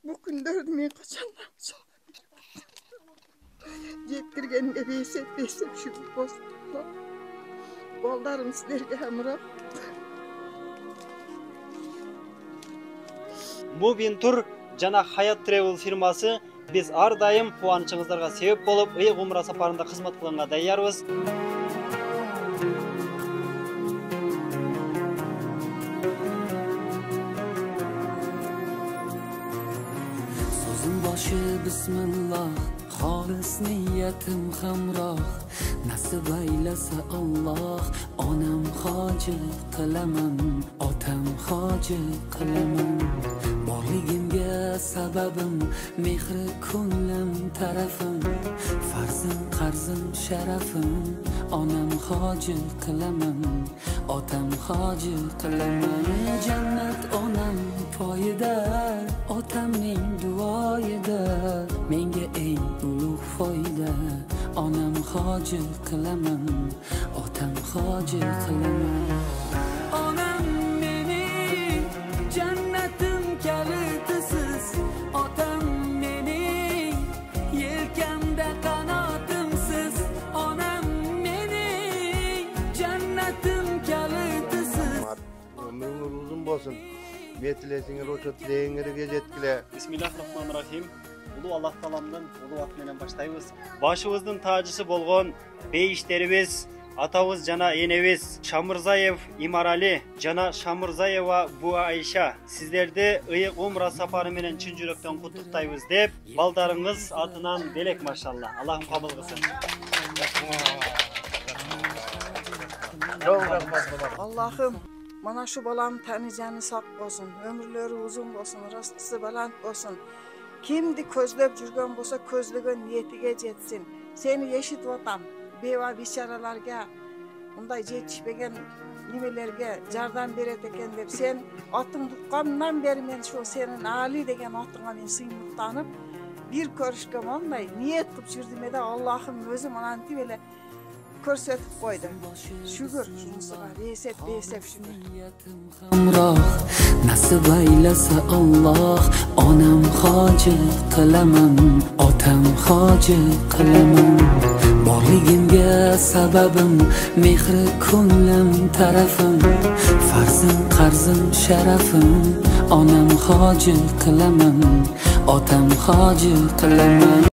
Bu günlerde men kaçandan çok yettirgenimge beysep şükür bolsun. Bollarım sizlerge hamroh. Mubin Tur jana Hayat Travel firması biz ar dayım quvonchingizlarga sebep bolup, ıyık umra safarında xizmat qilganga tayyormiz. Sözün başı bismillah, xolis niyatim hamroh. Nasib aylasa Allah, onam hoji qilaman, otam hoji qilaman. Borligimga sababim, mehri ko'nglim tarafim, farzim qarzim sharafim, onam hoji qilaman, otam hoji qilaman. Jannat onam poyida, otamning duoyida, menga eng ulug' foyda. Onam hoji qilaman, otam hoji qilaman. Onam mening jannatim kalitisiz, otam mening yelkamda qanotimsiz. Onam mening jannatim kalitisiz. Ömrüňiz uzun bolsun. Metilesiňiz oşo tileýiňizge jetkile. Bismillahirrahmanirrahim. Ulu Allah talamdan ulu at menen başlayız. Başımızın tacısı bolgon beyişlerimiz, atawız jana enemiz Şamırzayev İmarali, jana Şamırzayeva Buğa Ayşa. Sizlerdi ıyık umra safarı menen çın yürekten kutluktayız dep, baldarыңыз atынан delek maşallah. Allah'ım kabul kılsın. Allah'ım mana şu balam tanıcanı sak bolsun, ömürleri uzun bolsun, rastısı baland bolsun. Kimdi közlep жүрgөн bolsa közlөгөн niyetiga jetsin. Seni eşit otam, beva bicharalarga, unday jetişpegen nimelerge jardam beret eken dep sen atың tuqqandan beri men şu senin Ali degen atыңa men sыймыктанып bir körüşke bolmay niyet kılıp жүрдüm ede Allah'ım özü manantip ele көрсөтүp koydu. Şükür şunusuna beysep şükür. Nasib aylasa Allah, onam hoji qilaman, otam hoji qilaman. Borligimga sababim, mehri ko'nglim tarafim, farzim qarzim sharafim, onam hoji qilaman, otam hoji qilaman.